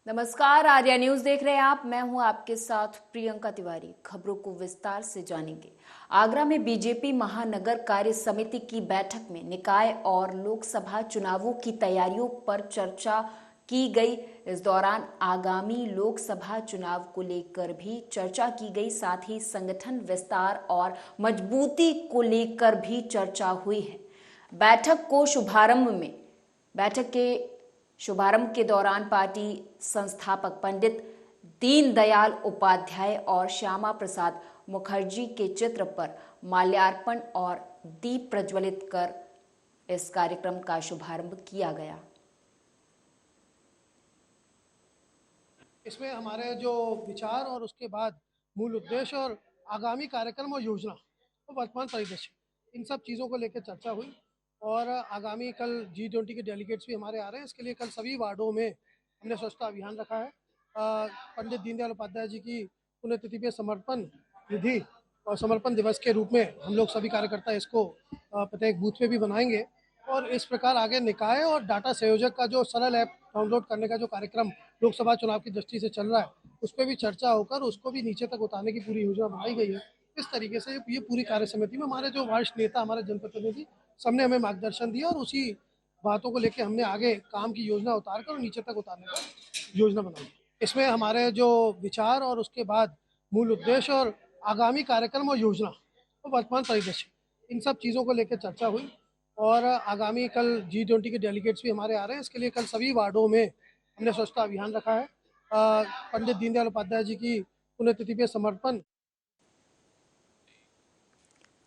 नमस्कार, आर्या न्यूज देख रहे हैं आप। मैं हूं आपके साथ प्रियंका तिवारी। खबरों को विस्तार से जानेंगे। आगरा में बीजेपी महानगर कार्य समिति की बैठक में निकाय और लोकसभा चुनावों की तैयारियों पर चर्चा की गई। इस दौरान आगामी लोकसभा चुनाव को लेकर भी चर्चा की गई। साथ ही संगठन विस्तार और मजबूती को लेकर भी चर्चा हुई है। बैठक के शुभारंभ के दौरान पार्टी संस्थापक पंडित दीनदयाल उपाध्याय और श्यामा प्रसाद मुखर्जी के चित्र पर माल्यार्पण और दीप प्रज्वलित कर इस कार्यक्रम का शुभारंभ किया गया। इसमें हमारे जो विचार और उसके बाद मूल उद्देश्य और आगामी कार्यक्रम और योजना और वर्तमान परिदृश्य, इन सब चीज़ों को लेकर चर्चा हुई। और आगामी कल G20 के डेलीगेट्स भी हमारे आ रहे हैं। इसके लिए कल सभी वार्डों में हमने स्वच्छता अभियान रखा है। पंडित दीनदयाल उपाध्याय जी की पुण्यतिथि पे समर्पण निधि और समर्पण दिवस के रूप में हम लोग सभी कार्यकर्ता इसको प्रत्येक बूथ पे भी बनाएंगे। और इस प्रकार आगे निकाय और डाटा संयोजक का जो सरल ऐप डाउनलोड करने का जो कार्यक्रम लोकसभा चुनाव की दृष्टि से चल रहा है, उस पर भी चर्चा होकर उसको भी नीचे तक उतारने की पूरी योजना बनाई गई है। इस तरीके से ये पूरी कार्य समिति में हमारे जो वरिष्ठ नेता, हमारे जनप्रतिनिधि, सबने हमें मार्गदर्शन दिया और उसी बातों को लेकर हमने आगे काम की योजना उतार कर और नीचे तक उतारने का योजना बनाई। इसमें हमारे जो विचार और उसके बाद मूल उद्देश्य और आगामी कार्यक्रम और योजना और वर्तमान परिदृश्य, इन सब चीज़ों को लेकर चर्चा हुई। और आगामी कल G20 के डेलीगेट्स भी हमारे आ रहे हैं। इसके लिए कल सभी वार्डों में हमने स्वच्छता अभियान रखा है। पंडित दीनदयाल उपाध्याय जी की पुण्यतिथि पे समर्पण।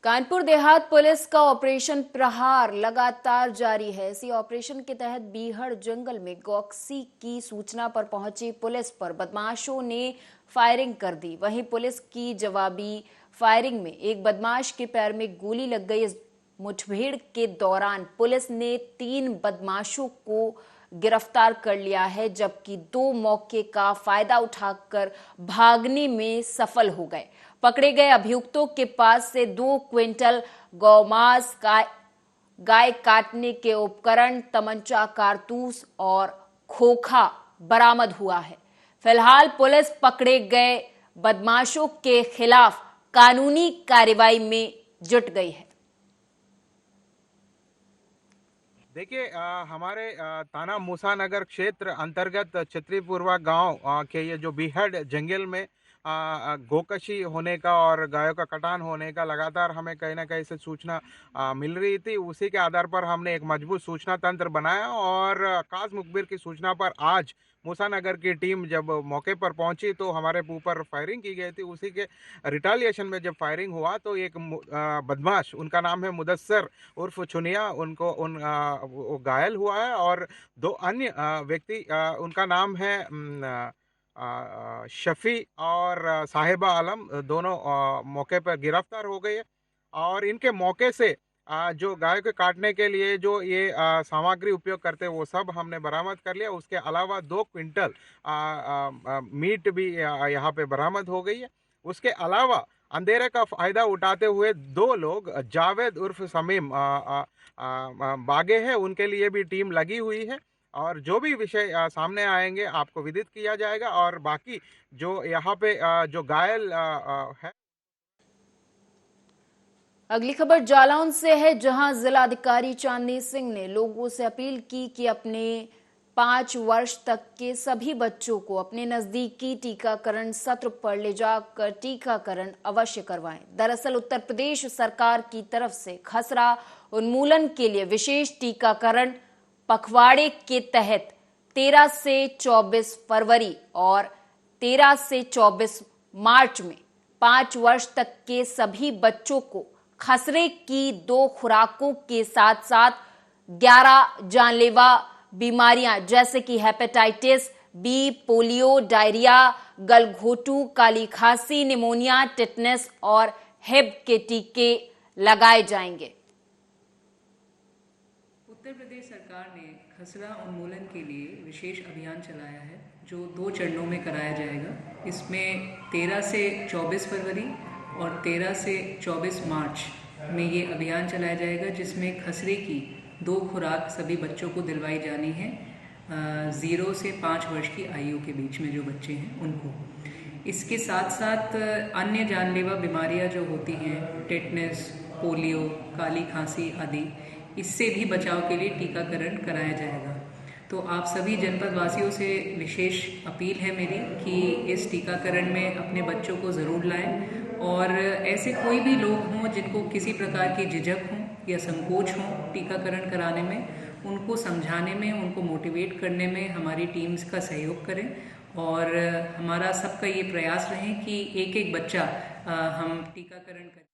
कानपुर देहात पुलिस का ऑपरेशन प्रहार लगातार जारी है। इसी ऑपरेशन के तहत बीहड़ जंगल में गौकसी की सूचना पर पहुंची पुलिस पर बदमाशों ने फायरिंग कर दी। वहीं पुलिस की जवाबी फायरिंग में एक बदमाश के पैर में गोली लग गई। इस मुठभेड़ के दौरान पुलिस ने 3 बदमाशों को गिरफ्तार कर लिया है, जबकि 2 मौके का फायदा उठाकर भागने में सफल हो गए। पकड़े गए अभियुक्तों के पास से 2 क्विंटल गौमांस, गाय काटने के उपकरण, तमंचा, कारतूस और खोखा बरामद हुआ है। फिलहाल पुलिस पकड़े गए बदमाशों के खिलाफ कानूनी कार्रवाई में जुट गई है। देखिए, हमारे थाना मूसानगर क्षेत्र अंतर्गत छतरीपुरवा गांव के ये जो बीहड़ जंगल में गोकशी होने का और गायों का कटान होने का लगातार हमें कहीं ना कहीं से सूचना मिल रही थी। उसी के आधार पर हमने एक मजबूत सूचना तंत्र बनाया और खास मुखबिर की सूचना पर आज मूसानगर की टीम जब मौके पर पहुंची तो हमारे ऊपर फायरिंग की गई थी। उसी के रिटालिएशन में जब फायरिंग हुआ तो एक बदमाश, उनका नाम है मुदस्सर उर्फ चुनिया, वो घायल हुआ है और 2 अन्य व्यक्ति, उनका नाम है शफी और साहिबा आलम, दोनों मौके पर गिरफ्तार हो गए। और इनके मौके से जो गाय के काटने के लिए जो ये सामग्री उपयोग करते हैं वो सब हमने बरामद कर लिया। उसके अलावा 2 क्विंटल मीट भी यहाँ पे बरामद हो गई है। उसके अलावा अंधेरे का फायदा उठाते हुए 2 लोग, जावेद उर्फ समीम बागे हैं, उनके लिए भी टीम लगी हुई है। और जो भी विषय सामने आएंगे आपको विदित किया जाएगा। और बाकी जो यहाँ पे जो घायल है। अगली खबर जालौन से है, जहां जिलाधिकारी चांदनी सिंह ने लोगों से अपील की कि अपने 5 वर्ष तक के सभी बच्चों को अपने नजदीकी टीकाकरण सत्र पर ले जाकर टीकाकरण अवश्य करवाएं। दरअसल उत्तर प्रदेश सरकार की तरफ से खसरा उन्मूलन के लिए विशेष टीकाकरण पखवाड़े के तहत 13 से 24 फरवरी और 13 से 24 मार्च में 5 वर्ष तक के सभी बच्चों को खसरे की 2 खुराकों के साथ साथ 11 जानलेवा बीमारियां जैसे कि हेपेटाइटिस बी, पोलियो, डायरिया, गलघोटू, काली खांसी, निमोनिया, टिटनेस और हिब के टीके लगाए जाएंगे। उत्तर प्रदेश सरकार ने खसरा उन्मूलन के लिए विशेष अभियान चलाया है जो 2 चरणों में कराया जाएगा। इसमें 13 से 24 फरवरी और 13 से 24 मार्च में ये अभियान चलाया जाएगा, जिसमें खसरे की 2 खुराक सभी बच्चों को दिलवाई जानी है। 0 से 5 वर्ष की आयु के बीच में जो बच्चे हैं उनको। इसके साथ साथ अन्य जानलेवा बीमारियां जो होती हैं, टेटनस, पोलियो, काली खांसी आदि, इससे भी बचाव के लिए टीकाकरण कराया जाएगा। तो आप सभी जनपद वासियों से विशेष अपील है मेरी कि इस टीकाकरण में अपने बच्चों को ज़रूर लाएं, और ऐसे कोई भी लोग हों जिनको किसी प्रकार की झिझक हो या संकोच हो टीकाकरण कराने में, उनको समझाने में, उनको मोटिवेट करने में हमारी टीम्स का सहयोग करें, और हमारा सबका ये प्रयास रहे कि एक एक बच्चा हम टीकाकरण करें।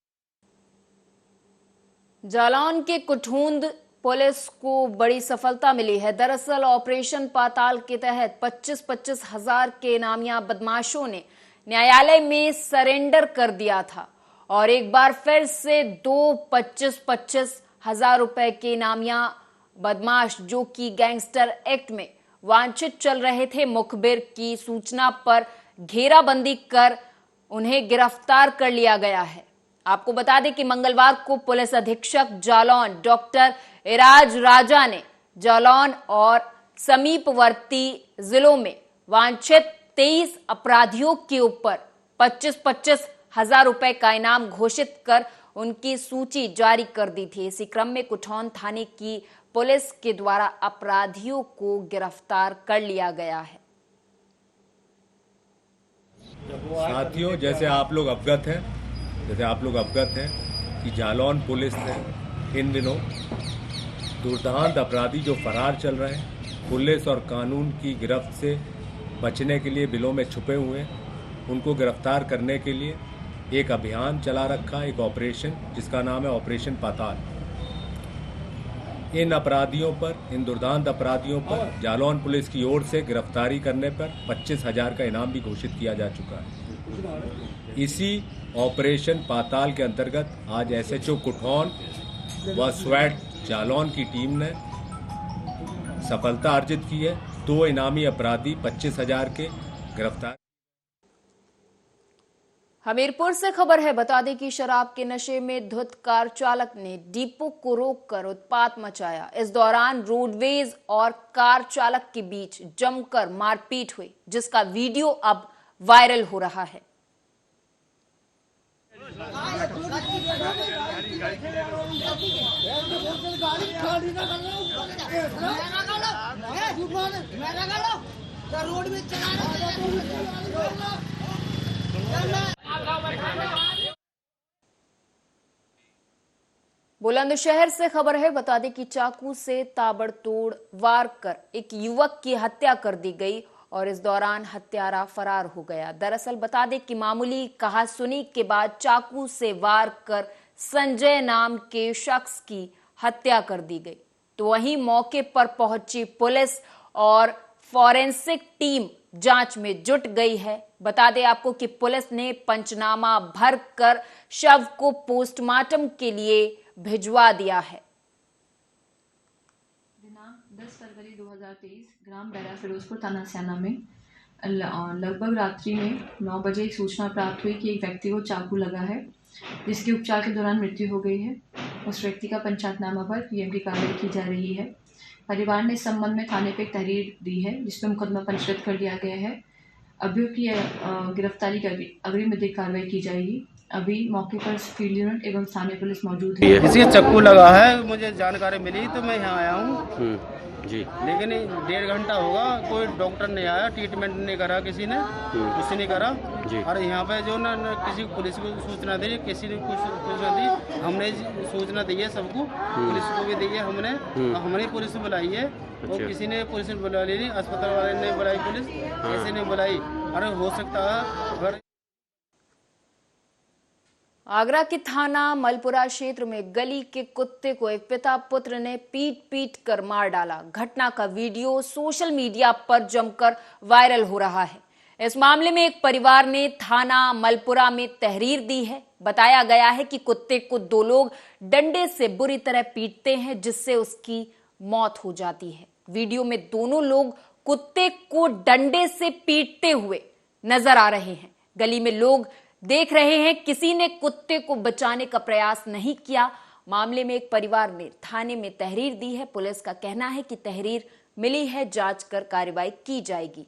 जालौन के कुठूंद पुलिस को बड़ी सफलता मिली है। दरअसल ऑपरेशन पाताल के तहत 25-25 हजार के इनामिया बदमाशों ने न्यायालय में सरेंडर कर दिया था, और एक बार फिर से 25-25 हजार रुपए के इनामिया बदमाश जो कि गैंगस्टर एक्ट में वांछित चल रहे थे, मुखबिर की सूचना पर घेराबंदी कर उन्हें गिरफ्तार कर लिया गया है। आपको बता दें कि मंगलवार को पुलिस अधीक्षक जालौन डॉक्टर इराज राजा ने जालौन और समीपवर्ती जिलों में वांछित 23 अपराधियों के ऊपर 25-25 हजार रुपए का इनाम घोषित कर उनकी सूची जारी कर दी थी। इसी क्रम में कुठौन थाने की पुलिस के द्वारा अपराधियों को गिरफ्तार कर लिया गया है। साथियों, जैसे आप लोग अवगत हैं कि जालौन पुलिस ने इन दिनों दुर्दांत अपराधी जो फरार चल रहे हैं, पुलिस और कानून की गिरफ्त से बचने के लिए बिलों में छुपे हुए हैं, उनको गिरफ्तार करने के लिए एक अभियान चला रखा, एक ऑपरेशन जिसका नाम है ऑपरेशन पाताल। इन अपराधियों पर, इन दुर्दांत अपराधियों पर जालौन पुलिस की ओर से गिरफ्तारी करने पर 25,000 का इनाम भी घोषित किया जा चुका है। इसी ऑपरेशन पाताल के अंतर्गत आज एसएचओ कुठौन व स्वैट जालौन की टीम ने सफलता अर्जित की है। 2 इनामी अपराधी 25,000 के गिरफ्तार। हमीरपुर से खबर है, बता दें कि शराब के नशे में धुत कार चालक ने डिपो को रोककर उत्पात मचाया। इस दौरान रोडवेज और कार चालक के बीच जमकर मारपीट हुई, जिसका वीडियो अब वायरल हो रहा है। बुलंदशहर से खबर है, बता दें कि चाकू से ताबड़तोड़ वार कर एक युवक की हत्या कर दी गई और इस दौरान हत्यारा फरार हो गया। दरअसल बता दें कि मामूली कहासुनी के बाद चाकू से वार कर संजय नाम के शख्स की हत्या कर दी गई। तो वहीं मौके पर पहुंची पुलिस और फॉरेंसिक टीम जांच में जुट गई है। बता दें आपको कि पुलिस ने पंचनामा भर कर शव को पोस्टमार्टम के लिए भिजवा दिया है। दिनांक 10 फरवरी 2023 ग्राम बैरा फिरोजपुर थाना स्याना में लगभग रात्रि में 9 बजे एक सूचना प्राप्त हुई कि एक व्यक्ति को चाकू लगा है, जिसके उपचार के दौरान मृत्यु हो गई है। उस व्यक्ति का पंचायतनामा पर पीएम की कार्रवाई की जा रही है। परिवार ने इस संबंध में थाने पे एक तहरीर दी है, जिसमें मुकदमा पंजीकृत कर दिया गया है। अभियुक्त की गिरफ्तारी की अग्रिम विधिक कार्रवाई की जाएगी। अभी मौके पर फील्ड यूनिट एवं स्थानीय पुलिस मौजूद है। किसी चक्कू लगा है, मुझे जानकारी मिली तो मैं यहाँ आया हूँ जी। लेकिन 1.5 घंटा होगा, कोई डॉक्टर नहीं आया, ट्रीटमेंट नहीं करा, किसी ने कुछ नहीं करा जी। और यहाँ पे जो ना किसी पुलिस को सूचना दी, किसी ने कुछ सूचना दी, हमने सूचना दी है सबको, पुलिस को भी दी है हमने पुलिस बुलाई है। और किसी ने पुलिस बुला ली, अस्पताल वाले ने बुलाई, पुलिस किसी ने बुलाई। अरे हो सकता है अगर आगरा के थाना मलपुरा क्षेत्र में गली के कुत्ते को एक पिता पुत्र ने पीट कर मार डाला। घटना का वीडियो सोशल मीडिया पर जमकर वायरल हो रहा है। इस मामले में एक परिवार ने थाना मलपुरा में तहरीर दी है। बताया गया है कि कुत्ते को 2 लोग डंडे से बुरी तरह पीटते हैं, जिससे उसकी मौत हो जाती है। वीडियो में दोनों लोग कुत्ते को डंडे से पीटते हुए नजर आ रहे हैं। गली में लोग देख रहे हैं, किसी ने कुत्ते को बचाने का प्रयास नहीं किया। मामले में एक परिवार ने थाने में तहरीर दी है। पुलिस का कहना है कि तहरीर मिली है, जांच कर कार्रवाई की जाएगी।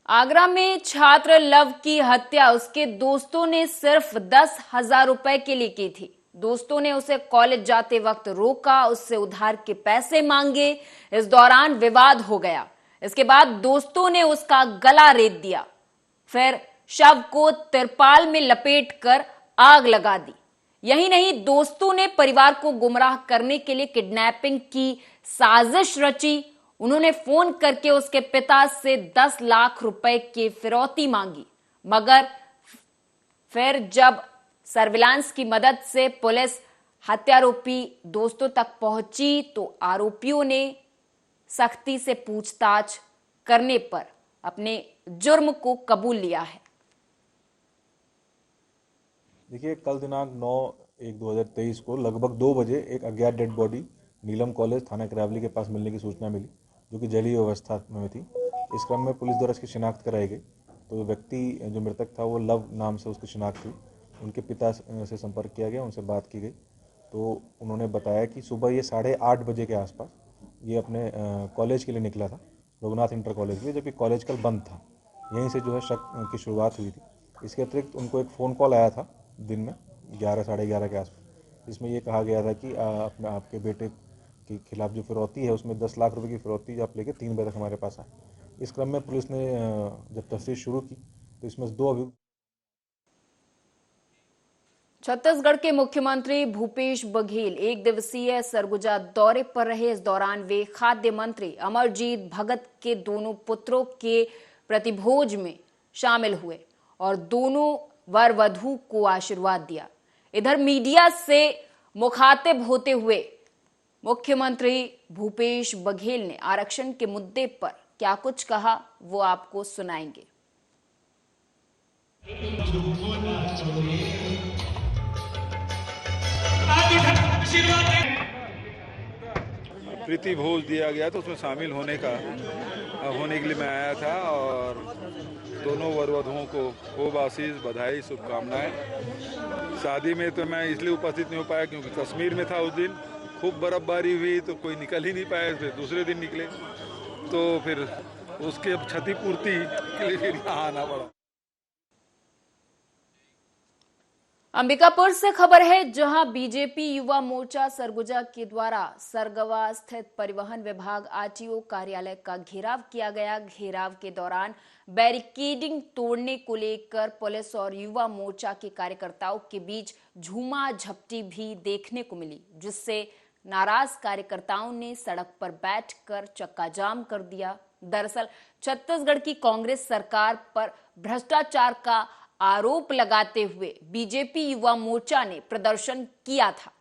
आगरा में छात्र लव की हत्या उसके दोस्तों ने सिर्फ 10,000 रुपए के लिए की थी। दोस्तों ने उसे कॉलेज जाते वक्त रोका, उससे उधार के पैसे मांगे। इस दौरान विवाद हो गया। इसके बाद दोस्तों ने उसका गला रेत दिया, फिर शव को तिरपाल में लपेटकर आग लगा दी। यही नहीं, दोस्तों ने परिवार को गुमराह करने के लिए किडनैपिंग की साजिश रची। उन्होंने फोन करके उसके पिता से 10 लाख रुपए की फिरौती मांगी, मगर फिर जब सर्विलांस की मदद से पुलिस हत्यारोपी दोस्तों तक पहुंची तो आरोपियों ने सख्ती से पूछताछ करने पर अपने जुर्म को कबूल लिया है। देखिए, कल दिनांक 9/1/2023 को लगभग 2 बजे एक अज्ञात डेड बॉडी नीलम कॉलेज थाना करावली के पास मिलने की सूचना मिली, जो कि जली अवस्था में थी। इस क्रम में पुलिस द्वारा इसकी शिनाख्त कराई गई। तो व्यक्ति जो मृतक था वो लव नाम से उसकी शिनाख्त हुई। उनके पिता से संपर्क किया गया, उनसे बात की गई तो उन्होंने बताया कि सुबह ये 8:30 बजे के आसपास ये अपने कॉलेज के लिए निकला था, रघुनाथ इंटर कॉलेज के लिए, जबकि कॉलेज कल बंद था। यहीं से जो है शक की शुरुआत हुई थी। इसके अतिरिक्त उनको एक फ़ोन कॉल आया था दिन में 11 साढ़े 11 के आसपास, जिसमें ये कहा गया था कि अपने आपके बेटे के खिलाफ जो फिरौती है उसमें 10 लाख रुपए की फिरौती आप लेके 3 बजे तक हमारे पास आए। इस क्रम में पुलिस ने जब तफ्तीश शुरू की तो इसमें 2 अभियुक्त। छत्तीसगढ़ के मुख्यमंत्री भूपेश बघेल 1 दिवसीय सरगुजा दौरे पर रहे। इस दौरान वे खाद्य मंत्री अमरजीत भगत के दोनों पुत्रों के प्रतिभोज में शामिल हुए और दोनों वर वधू को आशीर्वाद दिया। इधर मीडिया से मुखातिब होते हुए मुख्यमंत्री भूपेश बघेल ने आरक्षण के मुद्दे पर क्या कुछ कहा, वो आपको सुनाएंगे। प्रीति भोज दिया गया तो उसमें शामिल होने के लिए मैं आया था और दोनों वर वधुओं को खूब आशीष, बधाई, शुभकामनाएं। शादी में तो मैं इसलिए उपस्थित नहीं हो पाया क्योंकि कश्मीर में था। उस दिन खूब बर्फबारी हुई तो कोई निकल ही नहीं पाया। फिर दूसरे दिन निकले तो फिर उसके क्षतिपूर्ति के लिए फिर यहाँ आना पड़ा। अंबिकापुर से खबर है, जहां बीजेपी युवा मोर्चा सरगुजा के द्वारा सरगवा स्थित परिवहन विभाग आरटीओ कार्यालय का घेराव किया गया। घेराव के दौरान बैरिकेडिंग तोड़ने को लेकर पुलिस और युवा मोर्चा के कार्यकर्ताओं के बीच झूमा झपटी भी देखने को मिली, जिससे नाराज कार्यकर्ताओं ने सड़क पर बैठकर चक्का जाम कर दिया। दरअसल छत्तीसगढ़ की कांग्रेस सरकार पर भ्रष्टाचार का आरोप लगाते हुए बीजेपी युवा मोर्चा ने प्रदर्शन किया था।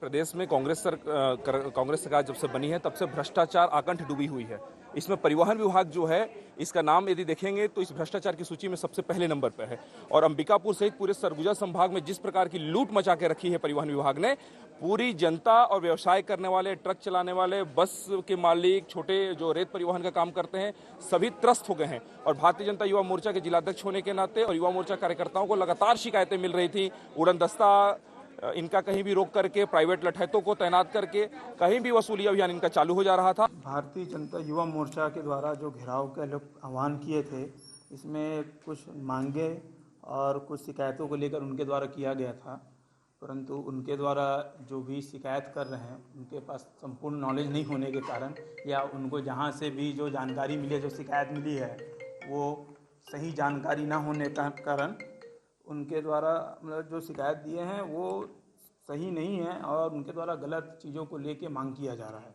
प्रदेश में कांग्रेस सरकार जब से बनी है तब से भ्रष्टाचार आकंठ डूबी हुई है। इसमें परिवहन विभाग जो है, इसका नाम यदि देखेंगे तो इस भ्रष्टाचार की सूची में सबसे पहले नंबर पर है। और अंबिकापुर सहित पूरे सरगुजा संभाग में जिस प्रकार की लूट मचा के रखी है परिवहन विभाग ने, पूरी जनता और व्यवसाय करने वाले, ट्रक चलाने वाले, बस के मालिक, छोटे जो रेत परिवहन का काम करते हैं, सभी त्रस्त हो गए हैं। और भारतीय जनता युवा मोर्चा के जिलाध्यक्ष होने के नाते और युवा मोर्चा कार्यकर्ताओं को लगातार शिकायतें मिल रही थी। उड़न दस्ता इनका कहीं भी रोक करके, प्राइवेट लठैतों को तैनात करके कहीं भी वसूली अभियान इनका चालू हो जा रहा था। भारतीय जनता युवा मोर्चा के द्वारा जो घेराव का लोग आह्वान किए थे, इसमें कुछ मांगे और कुछ शिकायतों को लेकर उनके द्वारा किया गया था, परंतु उनके द्वारा जो भी शिकायत कर रहे हैं उनके पास संपूर्ण नॉलेज नहीं होने के कारण, या उनको जहां से भी जो जानकारी मिली है, जो शिकायत मिली है, वो सही जानकारी ना होने का कारण उनके द्वारा मतलब जो शिकायत दिए हैं वो सही नहीं है और उनके द्वारा गलत चीज़ों को लेके मांग किया जा रहा है।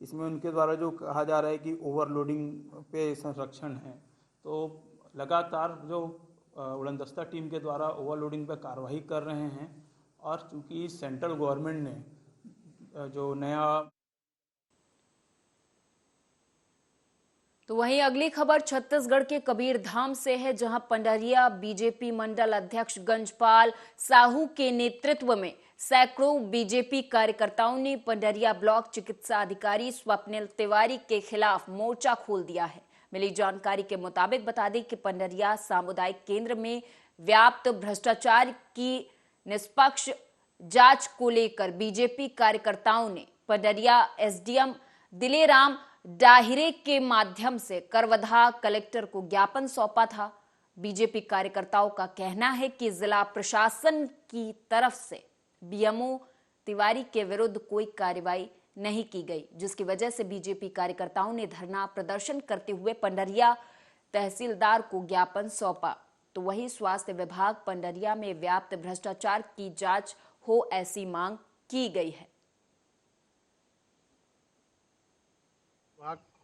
इसमें उनके द्वारा जो कहा जा रहा है कि ओवरलोडिंग पे संरक्षण है, तो लगातार जो उड़नदस्ता टीम के द्वारा ओवरलोडिंग पे कार्रवाई कर रहे हैं। और चूँकि सेंट्रल गवर्नमेंट ने जो नया तो वहीं अगली खबर छत्तीसगढ़ के कबीरधाम से है, जहां पंडरिया बीजेपी मंडल अध्यक्ष गंजपाल साहू के नेतृत्व में सैकड़ों बीजेपी कार्यकर्ताओं ने पंडरिया ब्लॉक चिकित्सा अधिकारी स्वप्निल तिवारी के खिलाफ मोर्चा खोल दिया है। मिली जानकारी के मुताबिक बता दें कि पंडरिया सामुदायिक केंद्र में व्याप्त भ्रष्टाचार की निष्पक्ष जांच को लेकर बीजेपी कार्यकर्ताओं ने पंडरिया एसडीएम दिलेराम डाहिरे के माध्यम से करवधा कलेक्टर को ज्ञापन सौंपा था। बीजेपी कार्यकर्ताओं का कहना है कि जिला प्रशासन की तरफ से बीएमओ तिवारी के विरुद्ध कोई कार्रवाई नहीं की गई, जिसकी वजह से बीजेपी कार्यकर्ताओं ने धरना प्रदर्शन करते हुए पंडरिया तहसीलदार को ज्ञापन सौंपा। तो वही स्वास्थ्य विभाग पंडरिया में व्याप्त भ्रष्टाचार की जांच हो, ऐसी मांग की गई है।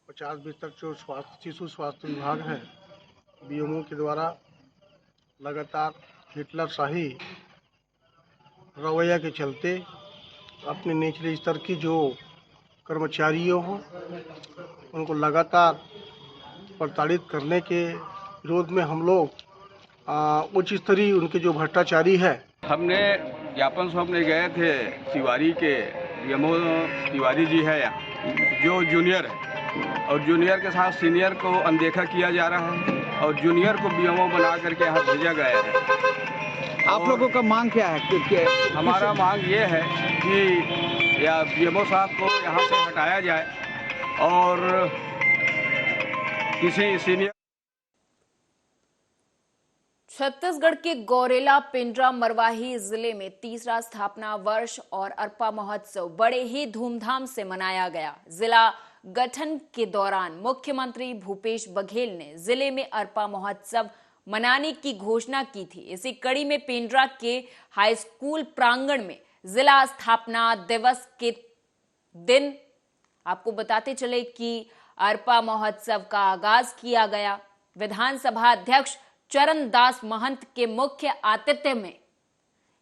50-20 तक जो शिशु स्वास्थ्य विभाग है, बीएमओ के द्वारा लगातार हिटलर शाही रवैया के चलते अपने निचले स्तर की जो कर्मचारियों हो उनको लगातार प्रताड़ित करने के विरोध में हम लोग उच्च स्तरीय उनके जो भ्रष्टाचारी है, हमने ज्ञापन सौंपने गए थे तिवारी के बीएमओ तिवारी जी है जो जूनियर है, और जूनियर के साथ सीनियर को अनदेखा किया जा रहा है और जूनियर को बीएमओ बना करके यहाँ भेजा गया है। आप लोगों का मांग क्या है? हमारा मांग ये है कि या बीएमओ साहब को यहाँ से हटाया जाए और किसी सीनियर। छत्तीसगढ़ के गौरेला पिंडरा मरवाही जिले में तीसरा स्थापना वर्ष और अरपा महोत्सव बड़े ही धूमधाम से मनाया गया। जिला गठन के दौरान मुख्यमंत्री भूपेश बघेल ने जिले में अरपा महोत्सव मनाने की घोषणा की थी। इसी कड़ी में पिंडरा के हाई स्कूल प्रांगण में जिला स्थापना दिवस के दिन आपको बताते चले कि अरपा महोत्सव का आगाज किया गया। विधानसभा अध्यक्ष चरण दास महंत के मुख्य आतिथ्य में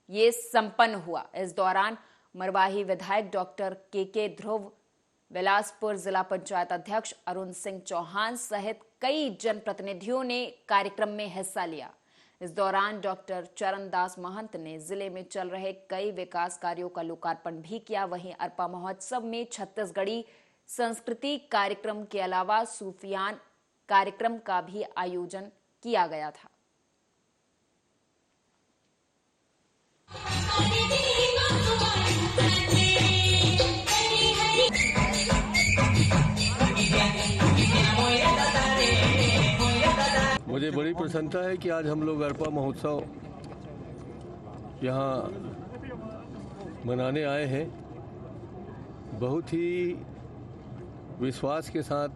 ये संपन्न हुआ। इस दौरान मरवाही विधायक डॉक्टर के ध्रुव, बिलासपुर जिला पंचायत अध्यक्ष अरुण सिंह चौहान सहित कई जनप्रतिनिधियों ने कार्यक्रम में हिस्सा लिया। इस दौरान डॉक्टर चरण दास महंत ने जिले में चल रहे कई विकास कार्यों का लोकार्पण भी किया। वहीं अरपा महोत्सव में छत्तीसगढ़ी संस्कृति कार्यक्रम के अलावा सूफियान कार्यक्रम का भी आयोजन किया गया था। मुझे बड़ी प्रसन्नता है कि आज हम लोग अरपा महोत्सव यहाँ मनाने आए हैं। बहुत ही विश्वास के साथ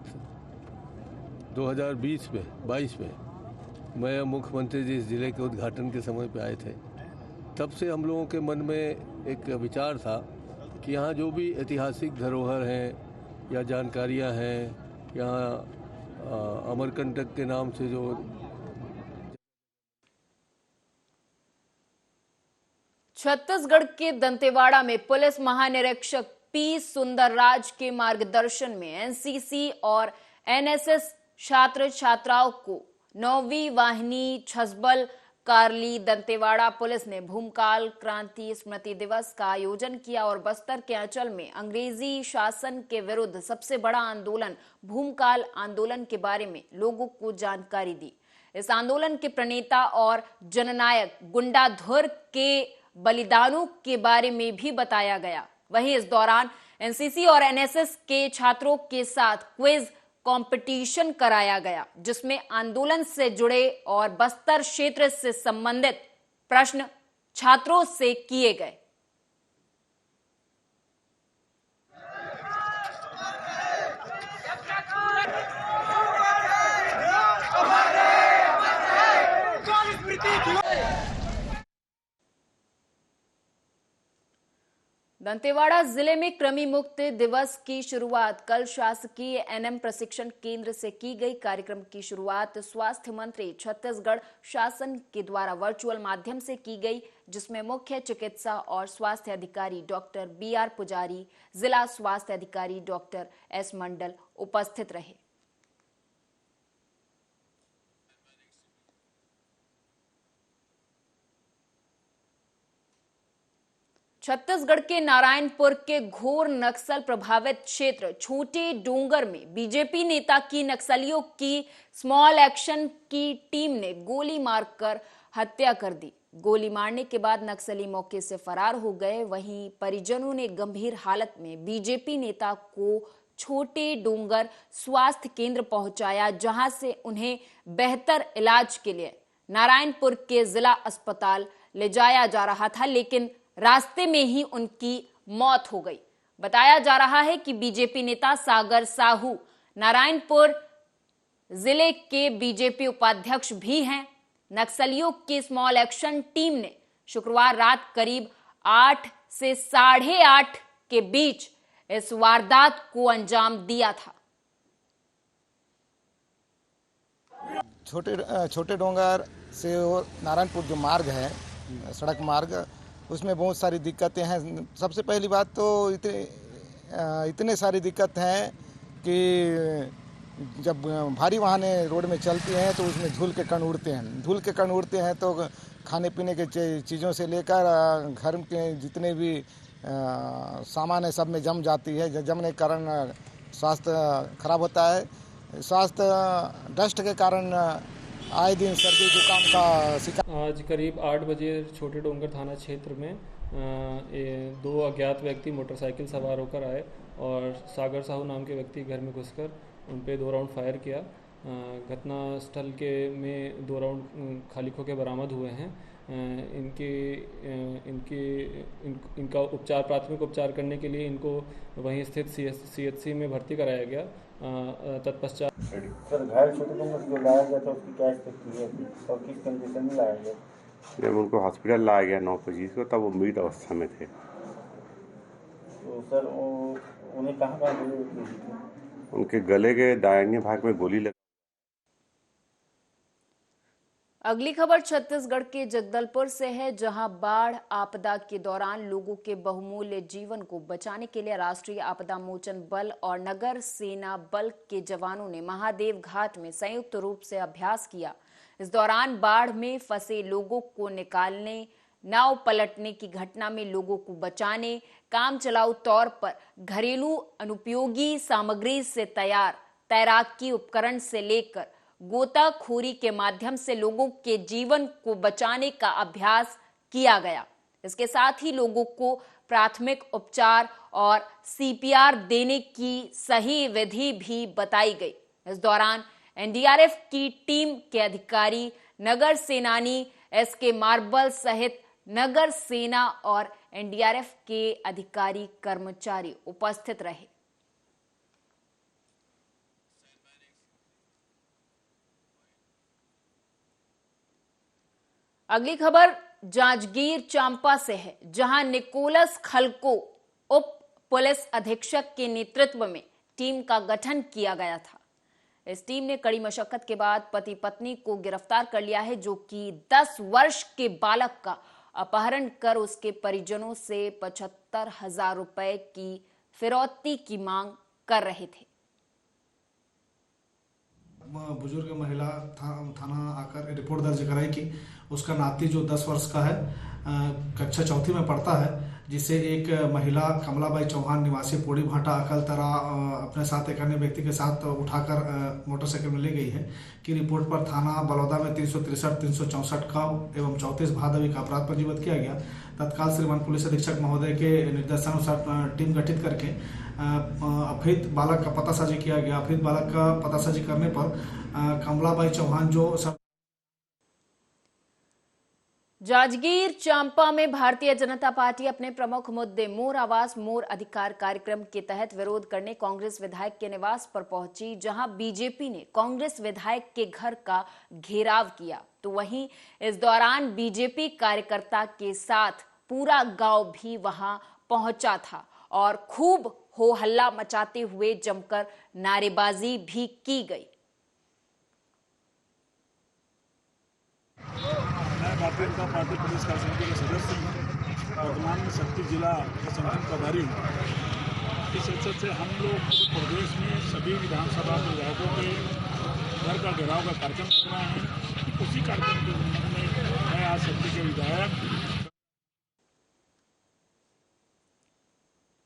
2022 में मैं मुख्यमंत्री जी इस जिले के उद्घाटन के समय पे आए थे। तब से हम लोगों के मन में एक विचार था कि यहाँ जो भी ऐतिहासिक धरोहर हैं या जानकारियाँ हैं, यहाँ अमरकंटक के नाम से जो छत्तीसगढ़ के दंतेवाड़ा में पुलिस महानिरीक्षक पी सुंदरराज के मार्गदर्शन में एनसीसी और एनएसएस छात्र छात्राओं को 9वीं वाहिनी छसबल कारली दंतेवाड़ा पुलिस ने भूमकाल क्रांति स्मृति दिवस का आयोजन किया और बस्तर के अंचल में अंग्रेजी शासन के विरुद्ध सबसे बड़ा आंदोलन भूमकाल आंदोलन के बारे में लोगों को जानकारी दी। इस आंदोलन के प्रणेता और जननायक गुंडाधुर के बलिदानों के बारे में भी बताया गया। वहीं इस दौरान एनसीसी और एनएसएस के छात्रों के साथ क्विज कंपटीशन कराया गया, जिसमें आंदोलन से जुड़े और बस्तर क्षेत्र से संबंधित प्रश्न छात्रों से किए गए। दंतेवाड़ा जिले में कृमि मुक्त दिवस की शुरुआत कल शासकीय एनएम प्रशिक्षण केंद्र से की गई। कार्यक्रम की शुरुआत स्वास्थ्य मंत्री छत्तीसगढ़ शासन के द्वारा वर्चुअल माध्यम से की गई, जिसमें मुख्य चिकित्सा और स्वास्थ्य अधिकारी डॉक्टर बीआर पुजारी, जिला स्वास्थ्य अधिकारी डॉक्टर एस मंडल उपस्थित रहे। छत्तीसगढ़ के नारायणपुर के घोर नक्सल प्रभावित क्षेत्र छोटे डोंगर में बीजेपी नेता की नक्सलियों की स्मॉल एक्शन की टीम ने गोली मारकर हत्या कर दी। गोली मारने के बाद नक्सली मौके से फरार हो गए। वहीं परिजनों ने गंभीर हालत में बीजेपी नेता को छोटे डोंगर स्वास्थ्य केंद्र पहुंचाया, जहां से उन्हें बेहतर इलाज के लिए नारायणपुर के जिला अस्पताल ले जाया जा रहा था, लेकिन रास्ते में ही उनकी मौत हो गई। बताया जा रहा है कि बीजेपी नेता सागर साहू नारायणपुर जिले के बीजेपी उपाध्यक्ष भी हैं। नक्सलियों की स्मॉल एक्शन टीम ने शुक्रवार रात करीब 8 से 8:30 के बीच इस वारदात को अंजाम दिया था। छोटे डोंगर से नारायणपुर जो मार्ग है, सड़क मार्ग, उसमें बहुत सारी दिक्कतें हैं। सबसे पहली बात तो इतने सारी दिक्कत हैं कि जब भारी वाहनें रोड में चलती हैं तो उसमें धूल के कण उड़ते हैं तो खाने पीने के चीज़ों से लेकर घर के जितने भी सामान है सब में जम जाती है। जमने के कारण स्वास्थ्य खराब होता है। स्वास्थ्य डस्ट के कारण आए दिन सर्दी जुकाम का शिकार। आज करीब 8 बजे छोटे डोंगर थाना क्षेत्र में 2 अज्ञात व्यक्ति मोटरसाइकिल सवार होकर आए और सागर साहू नाम के व्यक्ति घर में घुसकर उन पे 2 राउंड फायर किया। घटना स्थल के में 2 राउंड खाली खोखे बरामद हुए हैं। इनका उपचार, प्राथमिक उपचार करने के लिए इनको वहीं स्थित CHC में भर्ती कराया गया। तत्पश्चात सर घायल छोटे डोंगर जो लाया गया था उसकी क्या स्थिति है और किस कंडीशन में लाया गया? जब उनको हॉस्पिटल लाया गया 9:25 को, तब वो मृत अवस्था में थे। तो सर उन्हें कहाँ गोली लगी थी? उनके गले के दाहिने भाग में गोली लगी। अगली खबर छत्तीसगढ़ के जगदलपुर से है, जहां बाढ़ आपदा के दौरान लोगों के बहुमूल्य जीवन को बचाने के लिए राष्ट्रीय आपदा मोचन बल और नगर सेना बल के जवानों ने महादेव घाट में संयुक्त रूप से अभ्यास किया। इस दौरान बाढ़ में फंसे लोगों को निकालने, नाव पलटने की घटना में लोगों को बचाने, काम चलाऊ तौर पर घरेलू अनुपयोगी सामग्री से तैयार तैराकी उपकरण से लेकर गोताखोरी के माध्यम से लोगों के जीवन को बचाने का अभ्यास किया गया। इसके साथ ही लोगों को प्राथमिक उपचार और CPR देने की सही विधि भी बताई गई। इस दौरान NDRF की टीम के अधिकारी, नगर सेनानी SK मार्बल सहित नगर सेना और NDRF के अधिकारी कर्मचारी उपस्थित रहे। अगली खबर जांजगीर चांपा से है, जहां निकोलस खलको उप पुलिस अधीक्षक के नेतृत्व में टीम का गठन किया गया था। इस टीम ने कड़ी मशक्कत के बाद पति पत्नी को गिरफ्तार कर लिया है, जो कि 10 वर्ष के बालक का अपहरण कर उसके परिजनों से 75,000 रुपए की फिरौती की मांग कर रहे थे। बुजुर्ग महिला थाना आकर रिपोर्ट दर्ज कराई कि उसका नाती जो 10 वर्ष का है, कक्षा 4 में पढ़ता है, जिसे एक महिला कमलाबाई चौहान निवासी पोड़ी भाटा अकलतरा अपने साथ एक अन्य व्यक्ति के साथ उठाकर मोटरसाइकिल में ले गई है कि रिपोर्ट पर थाना बलौदा में 363, 364 का एवं 34 भादवी का अपराध पंजीबद्ध किया गया। तत्काल श्रीमान पुलिस अधीक्षक महोदय के निर्देशानुसार टीम गठित करके अपहृत बालक का पतासाजी किया गया। अपहृत बालक का पतासाजी करने पर कमलाबाई चौहान जो जांजगीर चांपा में भारतीय जनता पार्टी अपने प्रमुख मुद्दे मोर आवाज मोर अधिकार कार्यक्रम के तहत विरोध करने कांग्रेस विधायक के निवास पर पहुंची, जहां बीजेपी ने कांग्रेस विधायक के घर का घेराव किया। तो वहीं इस दौरान बीजेपी कार्यकर्ता के साथ पूरा गांव भी वहां पहुंचा था और खूब हो हल्ला मचाते हुए जमकर नारेबाजी भी की गई। भारतीय जनता पार्टी प्रदेश कार्य समिति के सदस्य हूँ, वर्तमान में शक्ति जिला संगठन प्रभारी हूँ। इस अवसर से हम लोग प्रदेश में सभी विधानसभा विधायकों के घर का घेराव का कार्यक्रम कर रहे हैं। उसी कार्यक्रम के संबंध में मैं आज शक्ति के विधायक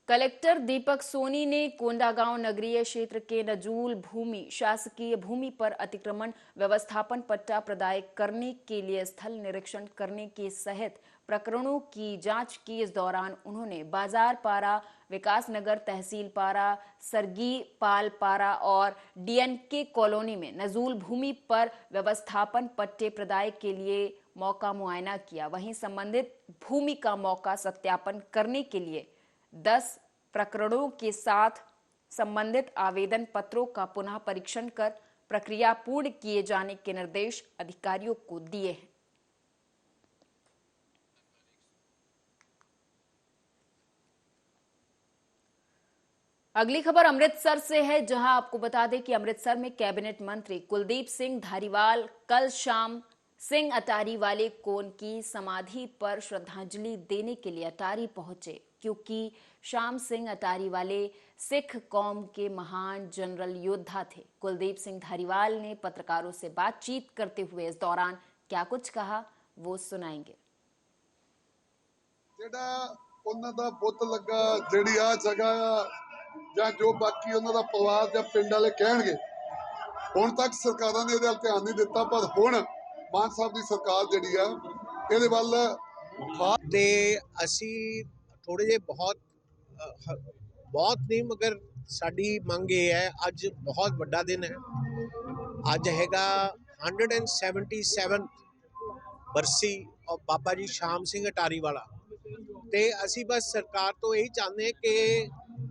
कलेक्टर दीपक सोनी ने कोंडागांव नगरीय क्षेत्र के नजूल भूमि शासकीय भूमि पर अतिक्रमण व्यवस्थापन पट्टा प्रदाय करने के लिए स्थल निरीक्षण करने के सहित प्रकरणों की जांच की। इस दौरान उन्होंने बाजार पारा, विकास नगर, तहसील पारा, सरगी पाल पारा और डीएनके कॉलोनी में नजूल भूमि पर व्यवस्थापन पट्टे प्रदाय के लिए मौका मुआयना किया। वहीं संबंधित भूमि का मौका सत्यापन करने के लिए 10 प्रकरणों के साथ संबंधित आवेदन पत्रों का पुनः परीक्षण कर प्रक्रिया पूर्ण किए जाने के निर्देश अधिकारियों को दिए हैं। अगली खबर अमृतसर से है, जहां आपको बता दें कि अमृतसर में कैबिनेट मंत्री कुलदीप सिंह धारीवाल कल शाम सिंह अटारी वाले को उनकी समाधि पर श्रद्धांजलि देने के लिए अटारी पहुंचे, क्योंकि श्याम सिंह अटारी वाले सिख कौम के महान जनरल योद्धा थे। कुलदीप सिंह धारीवाल ने पत्रकारों से बातचीत करते हुए इस दौरान क्या कुछ कहा, वो सुनाएंगे। जेड़ा उन्हां दा बुत लगा, जेड़ी आ जगह ਜਾਂ ਜੋ ਬਾਕੀ ਉਹਨਾਂ ਦਾ ਪਰਿਵਾਰ ਜਾਂ ਪਿੰਡ ਵਾਲੇ ਕਹਿਣਗੇ, ਹੁਣ ਤੱਕ ਸਰਕਾਰਾਂ ਨੇ ਇਹਦੇ ਵੱਲ ਧਿਆਨ ਨਹੀਂ ਦਿੱਤਾ, ਪਰ ਹੁਣ ਮਾਨ ਸਾਹਿਬ ਦੀ ਸਰਕਾਰ ਜਿਹੜੀ ਆ ਇਹਦੇ ਵੱਲ ਤੇ ਅਸੀਂ ਥੋੜੇ ਜਿਹੇ ਬਹੁਤ ਨਹੀਂ, ਮਗਰ ਸਾਡੀ ਮੰਗ ਇਹ ਹੈ, ਅੱਜ ਬਹੁਤ ਵੱਡਾ ਦਿਨ ਹੈ। ਅੱਜ ਹੈਗਾ 177 ਬਰਸੀ ਔਰ ਬਾਬਾ ਜੀ ਸ਼ਾਮ ਸਿੰਘ ਅਟਾਰੀ ਵਾਲਾ, ਤੇ ਅਸੀਂ ਬਸ ਸਰਕਾਰ ਤੋਂ ਇਹੀ ਚਾਹੁੰਦੇ ਕਿ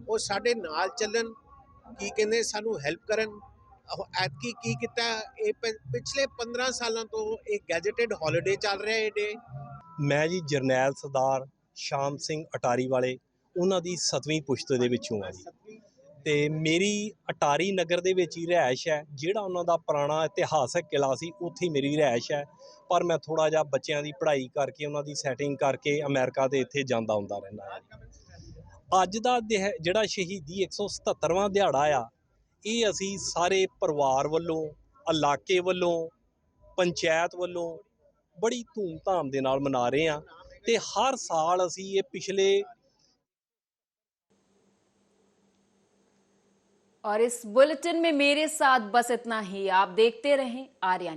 ਉਹ ਸਾਡੇ ਨਾਲ ਚੱਲਣ, ਕੀ ਕਹਿੰਦੇ ਸਾਨੂੰ ਹੈਲਪ ਕਰਨ। ਐਤਕੀ ਕੀ ਕੀਤਾ, ਇਹ ਪਿਛਲੇ 15 ਸਾਲਾਂ ਤੋਂ ਇਹ ਗੈਜੇਟਡ ਹੌਲੀਡੇ ਚੱਲ ਰਿਹਾ ਇਹ ਡੇ। ਮੈਂ ਜੀ ਜਰਨੈਲ ਸਰਦਾਰ ਸ਼ਾਮ ਸਿੰਘ ਅਟਾਰੀ ਵਾਲੇ ਉਹਨਾਂ ਦੀ 7ਵੀਂ ਪੁਸ਼ਤ ਦੇ ਵਿੱਚੋਂ ਆ ਜੀ, ਤੇ ਮੇਰੀ ਅਟਾਰੀ ਨਗਰ ਦੇ ਵਿੱਚ ਹੀ ਰਿਹਾਇਸ਼ ਹੈ। ਜਿਹੜਾ ਉਹਨਾਂ ਦਾ ਪੁਰਾਣਾ ਇਤਿਹਾਸਕ ਕਿਲਾ ਸੀ ਉੱਥੇ ਮੇਰੀ ਰਿਹਾਇਸ਼ ਹੈ, ਪਰ ਮੈਂ ਥੋੜ੍ਹਾ ਜਿਹਾ ਬੱਚਿਆਂ ਦੀ ਪੜ੍ਹਾਈ ਕਰਕੇ ਉਹਨਾਂ ਦੀ ਸੈਟਿੰਗ ਕਰਕੇ ਅਮਰੀਕਾ ਦੇ ਇੱਥੇ ਜਾਂਦਾ ਹੁੰਦਾ ਰਹਿੰਦਾ ਹੈ। ਅੱਜ ਦਾ ਜਿਹੜਾ ਸ਼ਹੀਦੀ 177ਵਾਂ ਦਿਹਾੜਾ ਆ, ਇਹ ਅਸੀਂ ਸਾਰੇ ਪਰਿਵਾਰ ਵੱਲੋਂ, ਇਲਾਕੇ ਵੱਲੋਂ, ਪੰਚਾਇਤ ਵੱਲੋਂ ਬੜੀ ਧੂਮਧਾਮ ਦੇ ਨਾਲ ਮਨਾ ਰਹੇ ਹਾਂ, ਤੇ ਹਰ ਸਾਲ ਅਸੀਂ ਇਹ पिछले। और इस बुलेटिन में मेरे साथ बस इतना ही। आप देखते रहें आर्या न्यूज़।